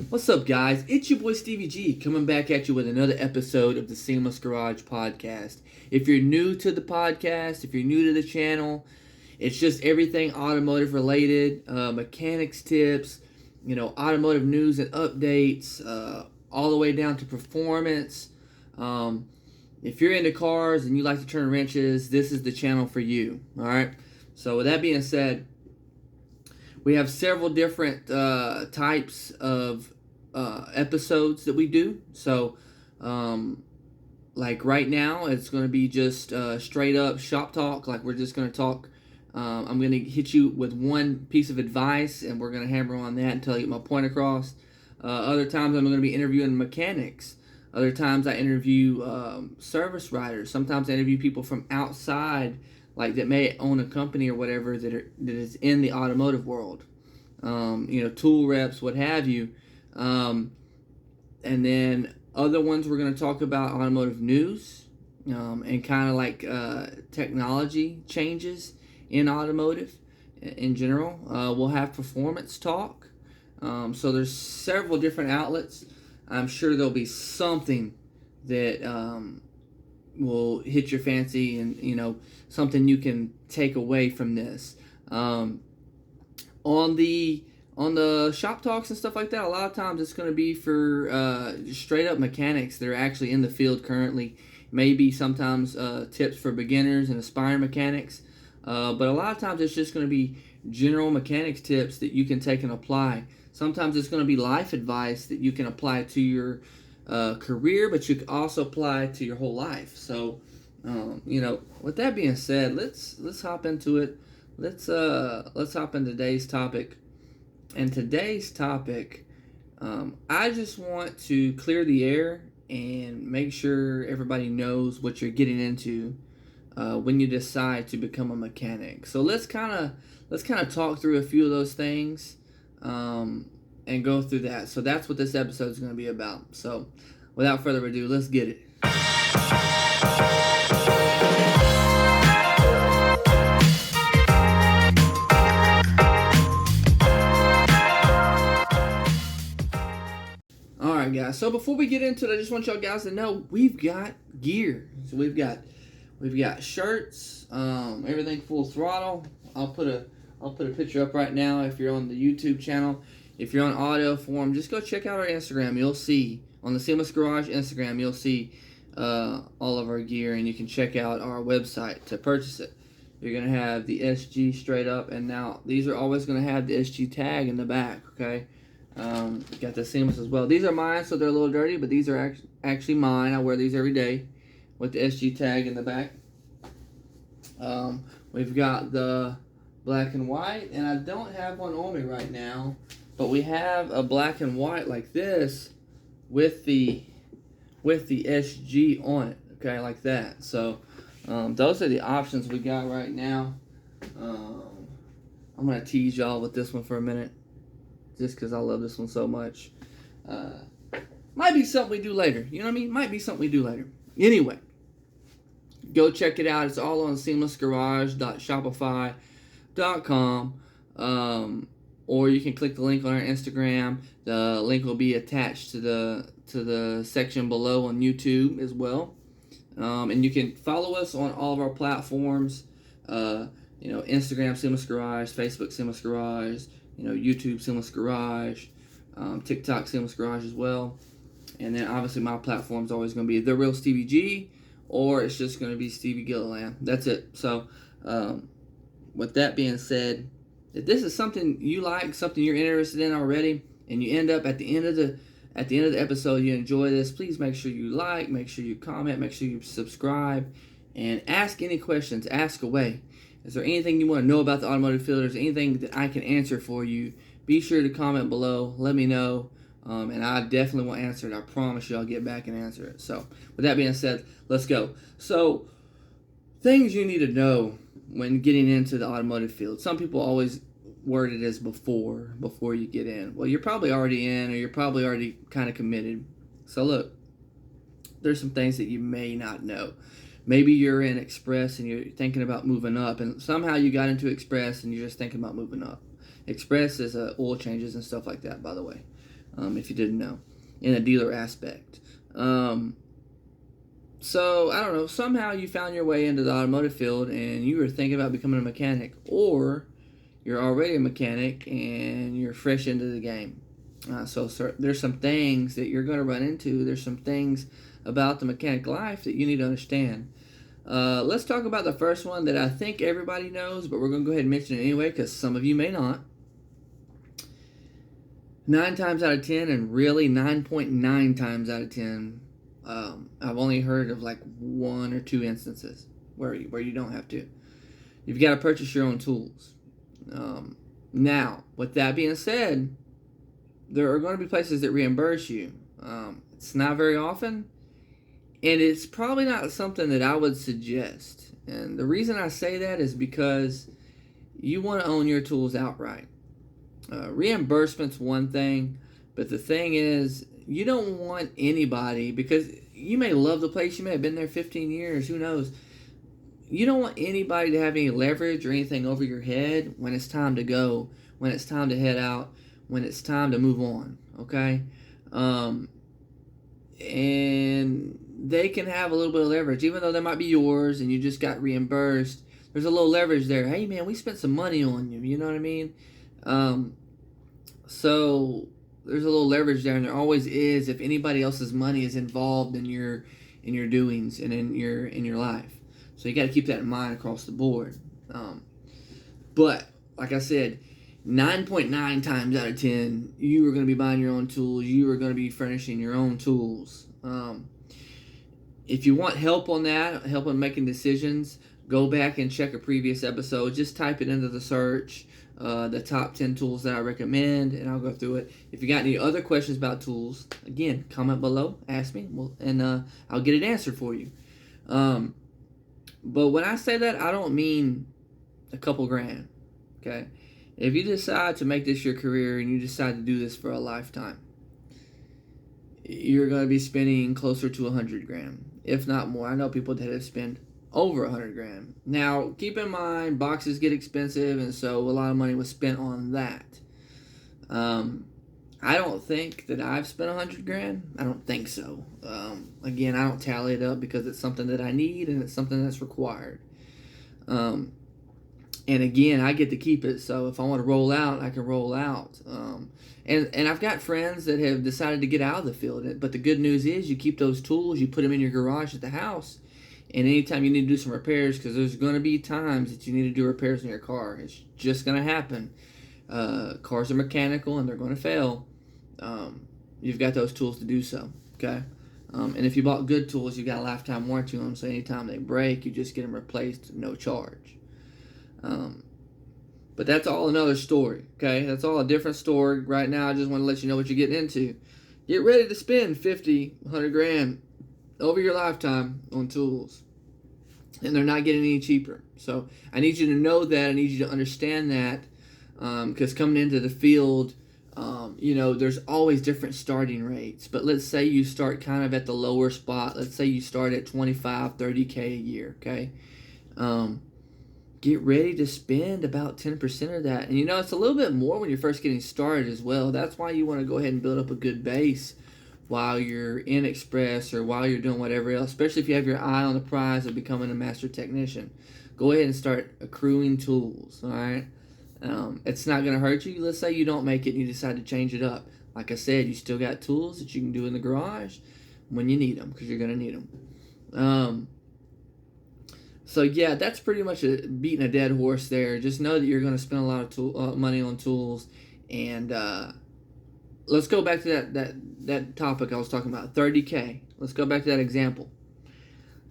What's up, guys? It's your boy Stevie G coming back at you with another episode of the Seamless Garage Podcast. If you're new to the podcast, if you're new to the channel, it's just everything automotive related, mechanics tips, automotive news and updates, all the way down to performance. If you're into cars and you like to turn wrenches, this is the channel for you. All right. So with that being said, we have several different types of episodes that we do. So, like right now, it's going to be just straight up shop talk. Like we're just going to talk. I'm going to hit you with one piece of advice, and we're going to hammer on that until I get my point across. Other times, I'm going to be interviewing mechanics. Other times, I interview service writers. Sometimes I interview people from outside, like that may own a company or whatever that is in the automotive world. Tool reps, what have you. And then other ones we're going to talk about automotive news and kind of like technology changes in automotive in general. We'll have performance talk. So there's several different outlets. I'm sure there'll be something that will hit your fancy and, something you can take away from this. On the shop talks and stuff like that, a lot of times it's going to be for straight up mechanics that are actually in the field currently. Maybe sometimes tips for beginners and aspiring mechanics. But a lot of times it's just going to be general mechanics tips that you can take and apply. Sometimes it's going to be life advice that you can apply to your career, but you can also apply to your whole life. So, with that being said, let's hop into it. Let's hop into today's topic. And today's topic, I just want to clear the air and make sure everybody knows what you're getting into when you decide to become a mechanic. So let's kind of talk through a few of those things and go through that. So that's what this episode is going to be about. So without further ado, let's get it. Alright guys, so before we get into it, I just want y'all guys to know we've got gear. So we've got shirts, everything full throttle. I'll put a picture up right now if you're on the YouTube channel. If you're on audio form, just go check out our Instagram. You'll see on the Seamless Garage Instagram, you'll see all of our gear, and you can check out our website to purchase it. You're gonna have the SG straight up, and now these are always gonna have the SG tag in the back. Okay. Got the Seamless as well. These are mine, so they're a little dirty, but these are actually mine. I wear these every day with the SG tag in the back. We've got the black and white, and I don't have one on me right now, but we have a black and white like this with the SG on it. Okay, like that. So those are the options we got right now. I'm gonna tease y'all with this one for a minute, just because I love this one so much. Might be something we do later. You know what I mean? Might be something we do later. Anyway, go check it out. It's all on seamlessgarage.shopify.com. Or you can click the link on our Instagram. The link will be attached to the section below on YouTube as well. And you can follow us on all of our platforms. Instagram Seamless Garage, Facebook Seamless Garage, YouTube Seamless Garage, TikTok Seamless Garage as well. And then obviously my platform is always going to be The Real Stevie G, or it's just going to be Stevie Gilliland. That's it. So with that being said, if this is something you like, something you're interested in already, and you end up at the end of the episode, you enjoy this, please make sure you like, make sure you comment, make sure you subscribe, and ask any questions. Ask away. Is there anything you want to know about the automotive field? Is there anything that I can answer for you? Be sure to comment below. Let me know. And I definitely will answer it. I promise you I'll get back and answer it. So, with that being said, let's go. So, things you need to know when getting into the automotive field. Some people always word it as before you get in. Well, you're probably already in, or you're probably already kind of committed. So, look, there's some things that you may not know. Maybe you're in Express and you're thinking about moving up, and somehow you got into Express and you're just thinking about moving up. Express is oil changes and stuff like that, by the way. if you didn't know, in a dealer aspect. So, I don't know, somehow you found your way into the automotive field and you were thinking about becoming a mechanic, or you're already a mechanic and you're fresh into the game. So there's some things that you're going to run into. There's some things about the mechanic life that you need to understand. Let's talk about the first one that I think everybody knows, but we're going to go ahead and mention it anyway because some of you may not. 9 times out of 10, and really 9.9 times out of 10, I've only heard of like 1 or 2 instances where you don't have to. You've got to purchase your own tools. Now, with that being said, there are going to be places that reimburse you. It's not very often, and it's probably not something that I would suggest. And the reason I say that is because you want to own your tools outright. Reimbursement's one thing, but the thing is, you don't want anybody, because you may love the place, you may have been there 15 years, who knows. You don't want anybody to have any leverage or anything over your head when it's time to go, when it's time to head out, when it's time to move on, okay? And they can have a little bit of leverage, even though they might be yours and you just got reimbursed. There's a little leverage there. Hey, man, we spent some money on you, you know what I mean? So there's a little leverage there, and there always is if anybody else's money is involved in your doings and in your life. So you got to keep that in mind across the board. But like I said, 9.9 times out of 10, you are going to be buying your own tools. You are going to be furnishing your own tools. If you want help on that, help on making decisions, go back and check a previous episode. Just type it into the search, the top 10 tools that I recommend, and I'll go through it. If you got any other questions about tools, again, comment below, ask me, and I'll get it answered for you. But when I say that, I don't mean a couple grand, okay? If you decide to make this your career and you decide to do this for a lifetime, you're going to be spending closer to 100 grand, if not more. I know people that have spent over 100 grand. Now, keep in mind, boxes get expensive, and so a lot of money was spent on that. I don't think that I've spent 100 grand. I don't think so. Again, I don't tally it up because it's something that I need and it's something that's required. And again, I get to keep it, so if I want to roll out, I can roll out. And I've got friends that have decided to get out of the field, but the good news is you keep those tools, you put them in your garage at the house, and anytime you need to do some repairs, because there's going to be times that you need to do repairs in your car. It's just going to happen. Cars are mechanical and they're going to fail. You've got those tools to do so, okay? And if you bought good tools, you got a lifetime warranty on them, so anytime they break, you just get them replaced, no charge. But that's all another story, okay? That's all a different story. Right now, I just want to let you know what you're getting into. Get ready to spend 50, 100 grand over your lifetime on tools. And they're not getting any cheaper. So I need you to know that. I need you to understand that. Because coming into the field, there's always different starting rates. But let's say you start kind of at the lower spot. Let's say you start at 25, 30K a year, okay? Get ready to spend about 10% of that. And it's a little bit more when you're first getting started as well. That's why you want to go ahead and build up a good base while you're in Express or while you're doing whatever else, especially if you have your eye on the prize of becoming a master technician. Go ahead and start accruing tools, all right? It's not going to hurt you. Let's say you don't make it and you decide to change it up. Like I said, you still got tools that you can do in the garage when you need them, because you're going to need them. So yeah, that's pretty much beating a dead horse there. Just know that you're going to spend a lot of money on tools. And let's go back to that topic I was talking about, 30K. Let's go back to that example.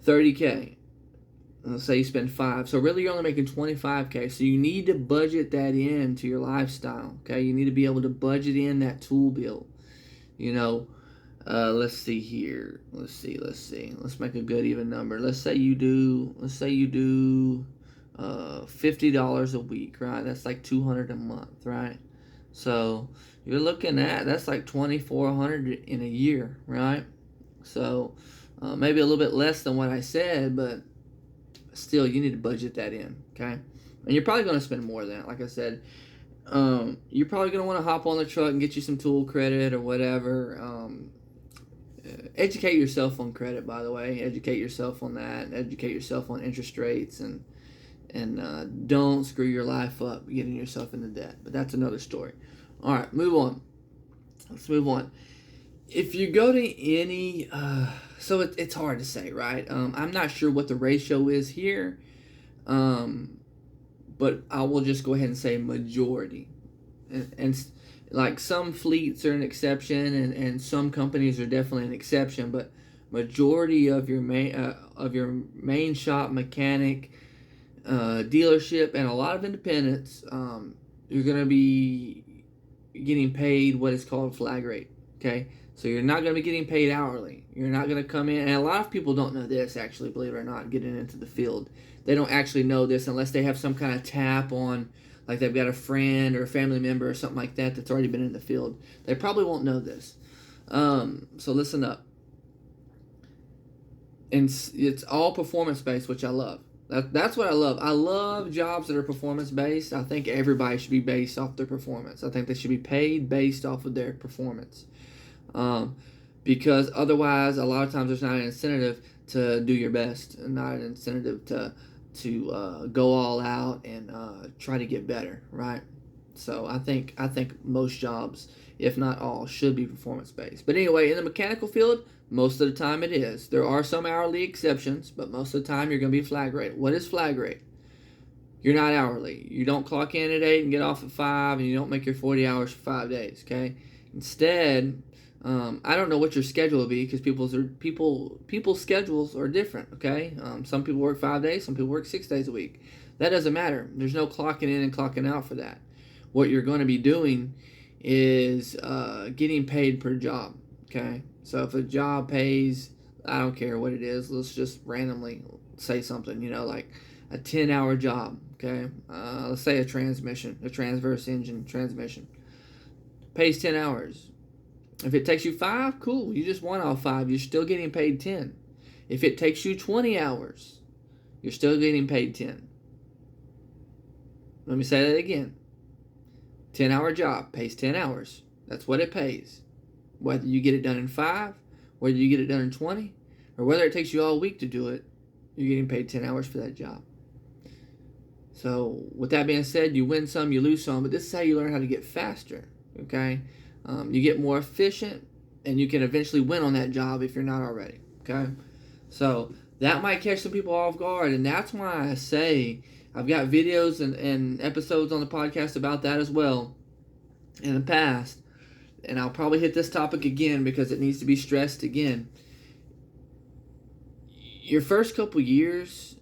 30K. Let's say you spend 5. So really you're only making 25K. So you need to budget that in to your lifestyle. Okay, you need to be able to budget in that tool bill. Let's see here. Let's see. Let's make a good even number. Let's say you do $50 a week, right? That's like $200 a month, right? So you're looking at, that's like $2,400 in a year, right? So maybe a little bit less than what I said, but still you need to budget that in, okay? And you're probably going to spend more than that. Like I said, you're probably going to want to hop on the truck and get you some tool credit or whatever. Educate yourself on credit, by the way. Educate yourself on that. And educate yourself on interest rates, and don't screw your life up getting yourself into debt. But that's another story. All right, move on. Let's move on. If you go to any, so it's hard to say, right? I'm not sure what the ratio is here, but I will just go ahead and say majority. And like some fleets are an exception, and some companies are definitely an exception, but majority of your main shop mechanic, dealership, and a lot of independents, you're going to be getting paid what is called flag rate. Okay, so you're not going to be getting paid hourly. You're not going to come in, and a lot of people don't know this, actually, believe it or not, getting into the field. They don't actually know this unless they have some kind of tap on, like they've got a friend or a family member or something like that that's already been in the field. They probably won't know this. So listen up. And it's all performance-based, which I love. That's what I love. I love jobs that are performance-based. I think everybody should be based off their performance. I think they should be paid based off of their performance. Because otherwise, a lot of times there's not an incentive to do your best, and not an incentive to go all out and try to get better, right? So I think most jobs, if not all, should be performance-based. But anyway, in the mechanical field, most of the time it is. There are some hourly exceptions, but most of the time you're going to be flag rate. What is flag rate? You're not hourly. You don't clock in at 8 and get off at 5, and you don't make your 40 hours for 5 days, okay? Instead, I don't know what your schedule will be, because people's schedules are different, okay? Some people work 5 days, some people work 6 days a week. That doesn't matter. There's no clocking in and clocking out for that. What you're going to be doing is getting paid per job, okay? So if a job pays, I don't care what it is, let's just randomly say something, like a 10-hour job, okay? Let's say a transverse engine transmission. Pays 10 hours. If it takes you 5, cool, you just won all 5, you're still getting paid 10. If it takes you 20 hours, you're still getting paid 10. Let me say that again. 10-hour job pays 10 hours. That's what it pays. Whether you get it done in 5, whether you get it done in 20, or whether it takes you all week to do it, you're getting paid 10 hours for that job. So with that being said, you win some, you lose some, but this is how you learn how to get faster, okay? You get more efficient, and you can eventually win on that job if you're not already, okay? So that might catch some people off guard, and that's why I say I've got videos and episodes on the podcast about that as well in the past, and I'll probably hit this topic again because it needs to be stressed again. Your first couple years,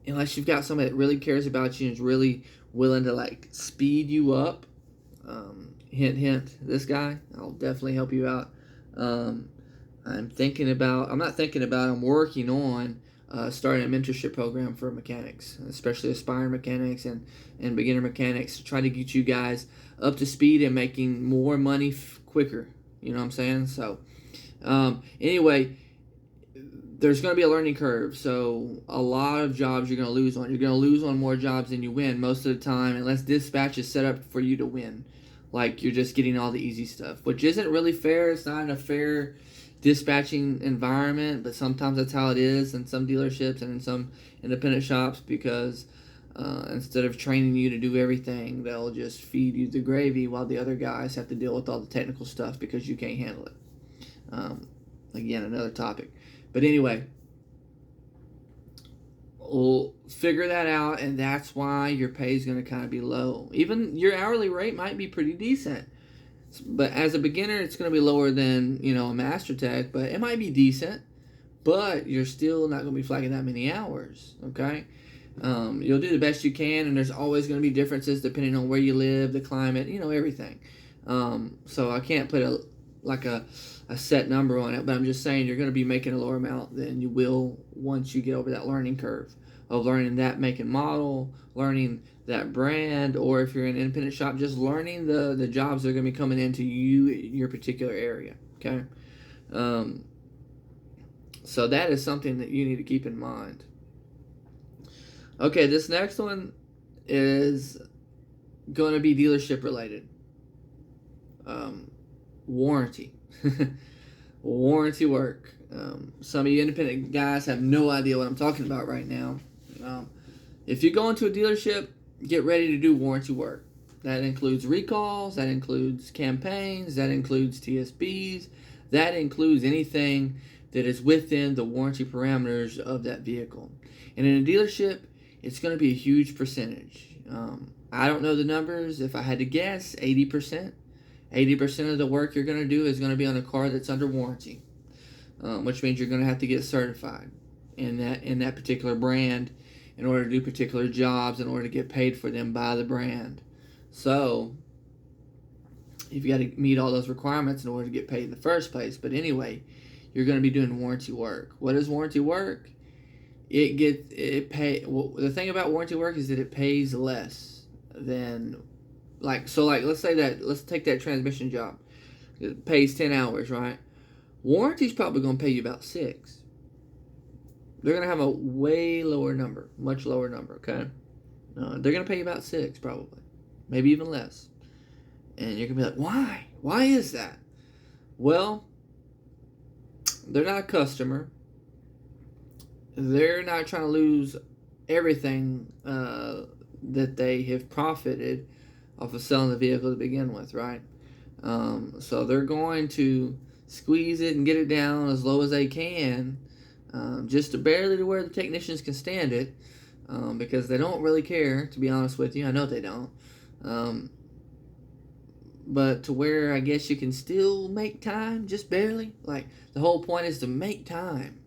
unless you've got somebody that really cares about you and is really willing to speed you up, hint, hint, this guy, I'll definitely help you out. I'm working on starting a mentorship program for mechanics, especially aspiring mechanics and beginner mechanics, to try to get you guys up to speed and making more money quicker. You know what I'm saying? So, anyway, there's going to be a learning curve. So a lot of jobs you're going to lose on. You're going to lose on more jobs than you win most of the time, unless dispatch is set up for you to win. Like you're just getting all the easy stuff, which isn't really fair. It's not a fair dispatching environment, but sometimes that's how it is in some dealerships and in some independent shops, because instead of training you to do everything, they'll just feed you the gravy while the other guys have to deal with all the technical stuff because you can't handle it. Again, another topic. But anyway, we'll figure that out, and that's why your pay is going to kind of be low. Even your hourly rate might be pretty decent, but as a beginner, it's going to be lower than a master tech, but it might be decent. But you're still not going to be flagging that many hours, okay? You'll do the best you can, and there's always going to be differences depending on where you live, the climate, everything. So I can't put a set number on it, but I'm just saying you're going to be making a lower amount than you will once you get over that learning curve of learning that make and model, learning that brand, or if you're in an independent shop, just learning the jobs that are going to be coming into your particular area, okay? So that is something that you need to keep in mind. Okay, this next one is going to be dealership related. Warranty. Warranty work. Some of you independent guys have no idea what I'm talking about right now. If you go into a dealership, get ready to do warranty work. That includes recalls, that includes campaigns, that includes TSBs, that includes anything that is within the warranty parameters of that vehicle. And in a dealership, it's going to be a huge percentage. I don't know the numbers. If I had to guess, 80%. 80% of the work you're going to do is going to be on a car that's under warranty, which means you're going to have to get certified in that particular brand in order to do particular jobs, in order to get paid for them by the brand. So you've got to meet all those requirements in order to get paid in the first place. But anyway, you're going to be doing warranty work. What is warranty work? The thing about warranty work is that it pays less than, let's take that transmission job. It pays 10 hours, right? Warranty's probably going to pay you about 6. They're going to have a way lower number, much lower number, okay? They're going to pay you about 6, probably. Maybe even less. And you're going to be like, why? Why is that? Well, they're not a customer. They're not trying to lose everything that they have profited off of selling the vehicle to begin with, right? So they're going to squeeze it and get it down as low as they can, just to barely to where the technicians can stand it, because they don't really care, to be honest with you. I know they don't. But to where I guess you can still make time, just barely. Like, the whole point is to make time.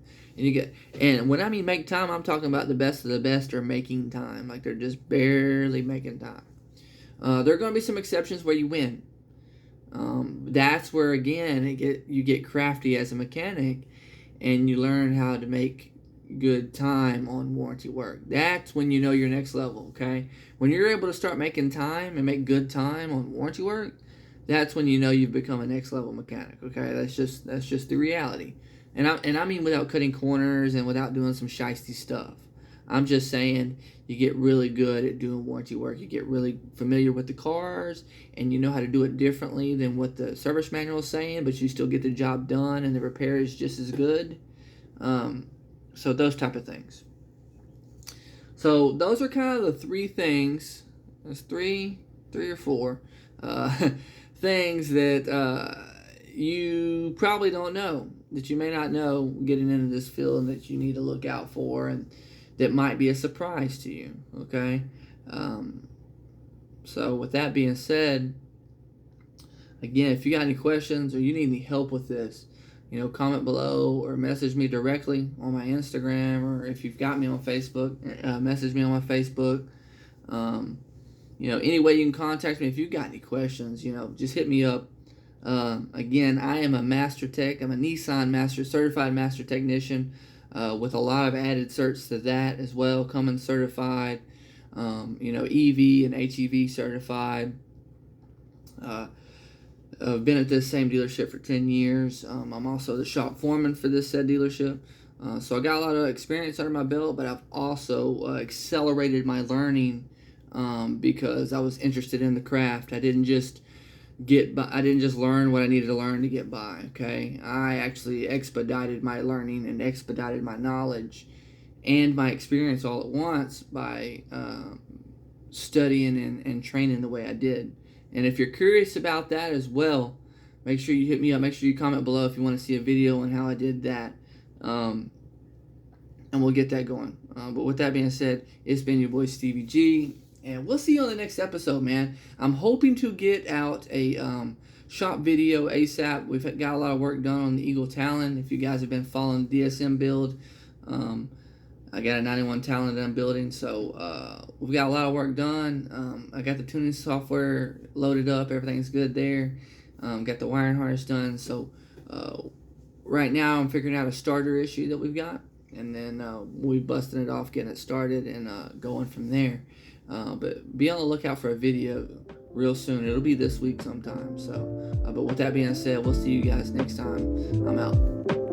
And when I mean make time, I'm talking about the best of the best are making time. Like, they're just barely making time. There are going to be some exceptions where you win. That's where, again, you get crafty as a mechanic, and you learn how to make good time on warranty work. That's when you know you're next level, okay? When you're able to start making time and make good time on warranty work, that's when you know you've become a next level mechanic, okay? That's just the reality. And I mean without cutting corners and without doing some shiesty stuff. I'm just saying you get really good at doing warranty work. You get really familiar with the cars, and you know how to do it differently than what the service manual is saying, but you still get the job done and the repair is just as good. So those type of things. So those are kind of the 3 things. There's three or 4 things that you probably don't know, that you may not know getting into this field, and that you need to look out for, and that might be a surprise to you, okay? So with that being said, again, if you got any questions or you need any help with this, comment below or message me directly on my Instagram, or if you've got me on Facebook, message me on my Facebook. Any way you can contact me if you've got any questions, just hit me up. Again, I am a master tech. I'm a Nissan certified master technician, with a lot of added certs to that as well. Cummins certified, EV and HEV certified. I've been at this same dealership for 10 years. I'm also the shop foreman for this said dealership. So I got a lot of experience under my belt, but I've also accelerated my learning because I was interested in the craft. I didn't just learn what I needed to learn to get by, okay? I actually expedited my learning and expedited my knowledge and my experience all at once by studying and training the way I did. And if you're curious about that as well, make sure you hit me up. Make sure you comment below if you want to see a video on how I did that. And we'll get that going. But with that being said, it's been your boy Stevie G. And we'll see you on the next episode, man. I'm hoping to get out a shop video ASAP. We've got a lot of work done on the Eagle Talon. If you guys have been following the DSM build, I got a 91 Talon that I'm building. So we've got a lot of work done. I got the tuning software loaded up. Everything's good there. Got the wiring harness done. So right now I'm figuring out a starter issue that we've got. And then we'll be busting it off, getting it started, and going from there. But be on the lookout for a video real soon. It'll be this week sometime. So, but with that being said, we'll see you guys next time. I'm out.